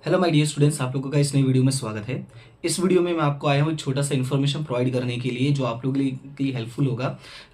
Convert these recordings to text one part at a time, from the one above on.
Hello my dear students, आप लोगों का इस नई वीडियो में स्वागत है। इस वीडियो में मैं आपको आया हूँ एक छोटा सा इन्फॉर्मेशन प्रोवाइड करने के लिए जो आप लोगों के लिए हेल्पफुल होगा।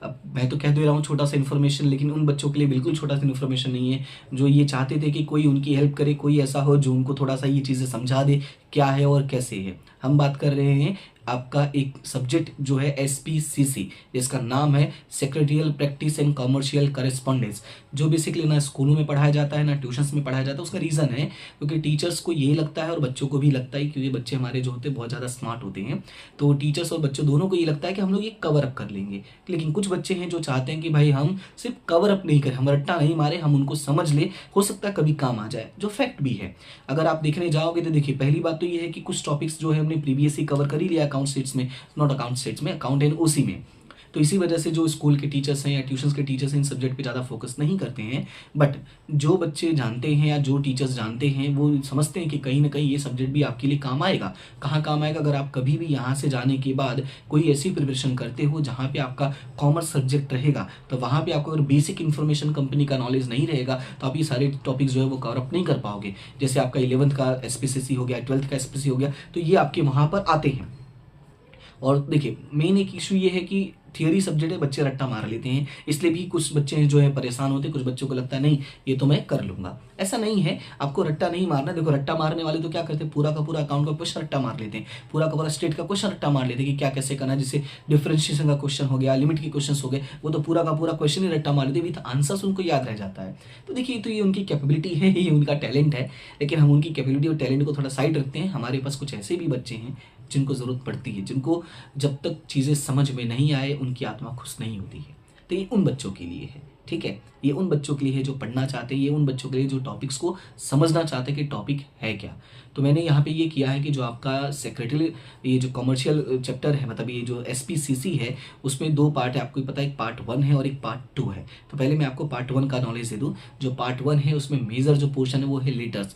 अब मैं तो कह दे रहा हूँ छोटा सा इन्फॉर्मेशन, लेकिन उन बच्चों के लिए बिल्कुल छोटा सा इन्फॉर्मेशन नहीं है जो ये चाहते थे कि कोई उनकी हेल्प करे, कोई ऐसा हो जो उनको थोड़ा सा ये चीज़ें समझा दे क्या है और कैसे है। हम बात कर रहे हैं आपका एक सब्जेक्ट जो है SPCC, जिसका नाम है secretarial practice and commercial correspondence, जो बेसिकली ना स्कूलों में पढ़ाया जाता है ना ट्यूशंस में पढ़ाया जाता है। उसका रीज़न है क्योंकि टीचर्स को ये लगता है और बच्चों को भी लगता है, क्योंकि बच्चे हमारे जो होते हैं बहुत ज़्यादा स्मार्ट होते हैं, तो टीचर्स और बच्चों दोनों को ये लगता है कि हम लोग ये कवर अप कर लेंगे। लेकिन कुछ बच्चे हैं जो चाहते हैं कि भाई हम सिर्फ कवर अप नहीं करें, हम रट्टा नहीं मारे, हम उनको समझ ले, हो सकता है कभी काम आ जाए, जो फैक्ट भी है। अगर आप देखने जाओगे तो देखिए, पहली बात तो ये है कि कुछ टॉपिक्स जो है हमने प्रीवियस ही कवर कर ही लिया अकाउंट स्टेट्स में, नॉट अकाउंट स्टेट्स में, अकाउंट एंड OC में। तो इसी वजह से जो स्कूल के टीचर्स हैं या ट्यूशन्स के टीचर्स हैं इन सब्जेक्ट पे ज़्यादा फोकस नहीं करते हैं। बट जो बच्चे जानते हैं या जो टीचर्स जानते हैं वो समझते हैं कि कहीं ना कहीं ये सब्जेक्ट भी आपके लिए काम आएगा। कहाँ काम आएगा? अगर आप कभी भी यहाँ से जाने के बाद कोई ऐसी प्रिपरेशन करते हो जहाँ पे आपका कॉमर्स सब्जेक्ट रहेगा, तो वहाँ पे आपको अगर बेसिक इन्फॉर्मेशन कंपनी का नॉलेज नहीं रहेगा तो आप ये सारे टॉपिक्स जो है वो कवर अप नहीं कर पाओगे। जैसे आपका 11th का SPCC हो गया, 12th का SPCC हो गया, तो ये आपके वहाँ पर आते हैं। और देखिए, मेन एक इशू ये है कि थियरी सब्जेक्ट है, बच्चे रट्टा मार लेते हैं, इसलिए भी कुछ बच्चे जो है परेशान होते हैं। कुछ बच्चों को लगता है नहीं ये तो मैं कर लूंगा। ऐसा नहीं है, आपको रट्टा नहीं मारना। देखो, रट्टा मारने वाले तो क्या करते हैं, पूरा का पूरा अकाउंट का क्वेश्चन रट्टा मार लेते हैं, पूरा का पूरा स्टेट का क्वेश्चन रट्टा मार लेते हैं कि क्या कैसे करना है। जैसे डिफरेंशिएशन का क्वेश्चन हो गया, लिमिट के क्वेश्चन हो गए, वो तो पूरा का पूरा क्वेश्चन ही रट्टा मार लेते हैं, विद आंसर्स उनको याद रह जाता है। तो देखिए, तो ये उनकी कैपेबिलिटी है, ये उनका टैलेंट है। लेकिन हम उनकी कैपेबिलिटी और टैलेंट को थोड़ा साइड रखते हैं। हमारे पास कुछ ऐसे भी बच्चे हैं जिनको ज़रूरत पड़ती है, जिनको जब तक चीज़ें समझ में नहीं आए उनकी आत्मा खुश नहीं होती है। तो ये उन बच्चों के लिए है, ठीक है। ये उन बच्चों के लिए है जो पढ़ना चाहते हैं, ये उन बच्चों के लिए जो टॉपिक्स को समझना चाहते हैं कि टॉपिक है क्या। तो मैंने यहाँ पे ये किया है कि जो आपका सेक्रेटरी, ये जो कमर्शियल चैप्टर है, मतलब ये जो SPCC है, उसमें 2 पार्ट है। आपको पता है, एक पार्ट 1 है और एक पार्ट 2 है। तो पहले मैं आपको पार्ट 1 का नॉलेज दे दूँ। जो पार्ट 1 है उसमें मेजर जो पोर्शन है वो है लेटर्स,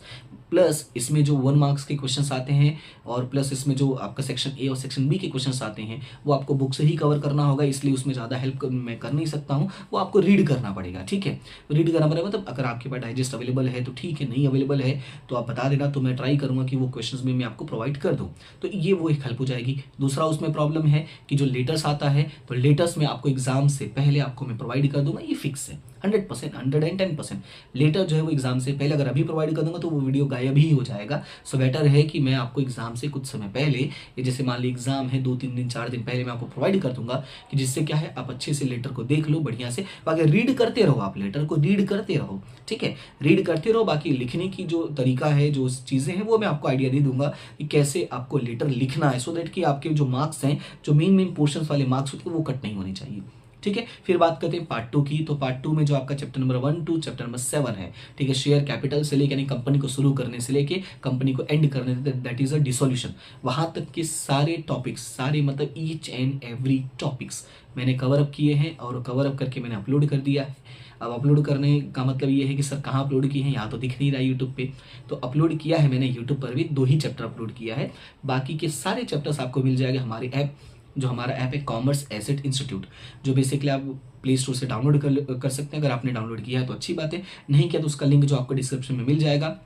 प्लस इसमें जो 1 मार्क्स के क्वेश्चंस आते हैं, और प्लस इसमें जो आपका सेक्शन A और सेक्शन B के क्वेश्चंस आते हैं वो आपको बुक से ही कवर करना होगा। इसलिए उसमें ज़्यादा हेल्प मैं कर नहीं सकता हूँ, वो आपको रीड करना पड़ेगा, ठीक है। तो रीड करना पड़ेगा, मतलब अगर आपके पास डाइजेस्ट अवेलेबल है तो ठीक है, नहीं अवेलेबल है तो आप बता देना, तो मैं ट्राई करूँगा कि वो क्वेश्चंस भी मैं आपको प्रोवाइड कर दूँ। तो ये वो एक हेल्प हो जाएगी। दूसरा उसमें प्रॉब्लम है कि जो लेटर्स आता है, तो लेटर्स में आपको एग्जाम से पहले आपको मैं प्रोवाइड कर दूंगा, ये फिक्स है 100%, 110%। लेटर जो है वो एग्जाम से पहले, अगर अभी प्रोवाइड कर दूंगा तो वो वीडियो गायब ही हो जाएगा। सो बेटर है कि मैं आपको एग्जाम से कुछ समय पहले, ये जैसे मान ली एग्जाम है 2-3 दिन 4 दिन पहले, मैं आपको प्रोवाइड कर दूंगा कि जिससे क्या है आप अच्छे से लेटर को देख लो बढ़िया से। बाकी रीड करते रहो, आप लेटर को रीड करते रहो, ठीक है, रीड करते रहो। बाकी लिखने की जो तरीका है, जो चीज़ें हैं, वो मैं आपको आइडिया दे दूंगा कि कैसे आपको लेटर लिखना है, सो दैट कि आपके जो मार्क्स हैं, जो मेन पोर्शन वाले मार्क्स होते हैं, वो कट नहीं होने चाहिए, ठीक है। फिर बात करते हैं पार्ट 2 की। तो पार्ट 2 में जो आपका chapter number 1 to chapter number 7 है, ठीक है, शेयर कैपिटल से लेकर, यानी कंपनी को शुरू करने से लेके कंपनी को एंड करने, दैट इज अ डिसोल्यूशन, वहां तक के सारे टॉपिक्स, सारे मतलब ईच एंड एवरी टॉपिक्स मैंने कवर अप किए हैं और कवर अप करके मैंने अपलोड कर दिया है। अब अपलोड करने का मतलब ये है कि सर कहाँ अपलोड किए हैं, यहाँ तो दिख नहीं रहा यूट्यूब पे, तो अपलोड किया है मैंने यूट्यूब पर भी 2 ही चैप्टर अपलोड किया है। बाकी के सारे चैप्टर्स आपको मिल जाएंगे हमारे ऐप, जो हमारा ऐप है कॉमर्स एसेट इंस्टीट्यूट, जो बेसिकली आप प्ले स्टोर से डाउनलोड कर सकते हैं। अगर आपने डाउनलोड किया है तो अच्छी बात है, नहीं किया तो उसका लिंक जो आपको डिस्क्रिप्शन में मिल जाएगा।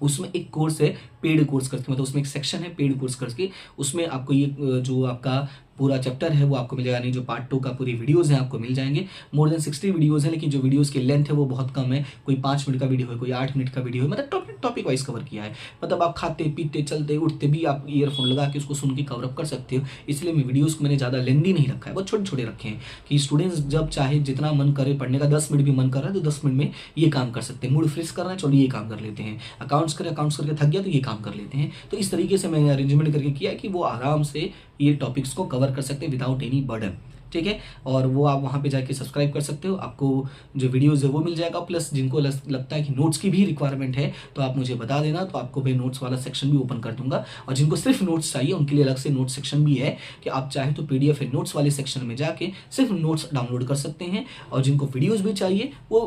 उसमें एक कोर्स है पेड कोर्स करके, मतलब उसमें एक सेक्शन है पेड कोर्स करके, उसमें आपको ये जो आपका पूरा चैप्टर है वो आपको मिलेगा, नहीं जो पार्ट 2 का पूरी वीडियोस हैं आपको मिल जाएंगे। मोर देन 60 वीडियोस हैं, लेकिन जो वीडियोस की लेंथ है वो बहुत कम है। कोई 5 मिनट का वीडियो है, कोई 8 मिनट का वीडियो है, मतलब टॉपिक वाइज कवर किया है। मतलब आप खाते पीते चलते उठते भी आप ईयरफोन लगा के उसको सुन के कवर अप कर सकते हो। इसलिए मैं वीडियोज़ को मैंने ज़्यादा लेंदी नहीं रखा है, बहुत छोटे छोटे रखे हैं कि स्टूडेंट्स जब चाहे जितना मन करे पढ़ने का, 10 मिनट भी मन कर रहा है तो 10 मिनट में ये काम कर सकते हैं। मूड फ्रेश करना है, चलो ये काम कर लेते हैं। अकाउंट्स करके थक गया तो ये काम कर लेते हैं। तो इस तरीके से मैंने अरेंजमेंट करके किया है कि वो आराम से ये टॉपिक्स को कवर कर सकते हैं विदाउट एनी बर्डन, ठीक है। और वो आप वहाँ पे जाके सब्सक्राइब कर सकते हो, आपको जो वीडियोज़ है वो मिल जाएगा। प्लस जिनको लगता है कि नोट्स की भी रिक्वायरमेंट है तो आप मुझे बता देना, तो आपको मैं नोट्स वाला सेक्शन भी ओपन कर दूंगा। और जिनको सिर्फ नोट्स चाहिए उनके लिए अलग से नोट्स सेक्शन भी है कि आप चाहे तो PDF है नोट्स वाले सेक्शन में जाके सिर्फ नोट्स डाउनलोड कर सकते हैं। और जिनको वीडियोज़ भी चाहिए वो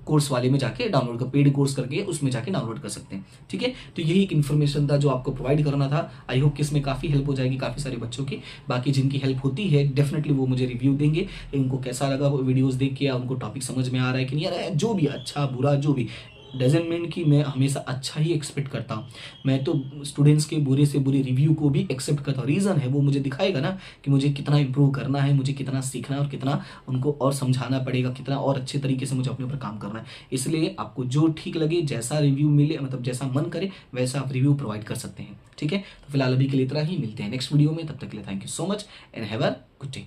कोर्स वाले में जाके डाउनलोड कर, पेड कोर्स करके उसमें जाके डाउनलोड कर सकते हैं, ठीक है। तो यही एक इन्फॉर्मेशन था जो आपको प्रोवाइड करना था। आई होप कि इसमें काफ़ी हेल्प हो जाएगी काफ़ी सारे बच्चों की। बाकी जिनकी हेल्प होती है डेफिनेटली वो मुझे रिव्यू देंगे, उनको कैसा लगा वीडियोज़ देख के, या उनको टॉपिक समझ में आ रहा है कि नहीं आ रहा है, जो भी अच्छा बुरा जो भी डजंट मीन कि मैं हमेशा अच्छा ही एक्सपेक्ट करता हूँ। मैं तो स्टूडेंट्स के बुरे से बुरे रिव्यू को भी एक्सेप्ट करता हूँ। रीज़न है वो मुझे दिखाएगा ना कि मुझे कितना इंप्रूव करना है, मुझे कितना सीखना है और कितना उनको और समझाना पड़ेगा, कितना और अच्छे तरीके से मुझे अपने ऊपर काम करना है। इसलिए आपको जो ठीक लगे, जैसा रिव्यू मिले, मतलब जैसा मन करे वैसा आप रिव्यू प्रोवाइड कर सकते हैं। ठीक है, तो फिलहाल अभी के लिए इतना ही, मिलते हैं नेक्स्ट वीडियो में। तब तक के लिए thank you so much and have a good day.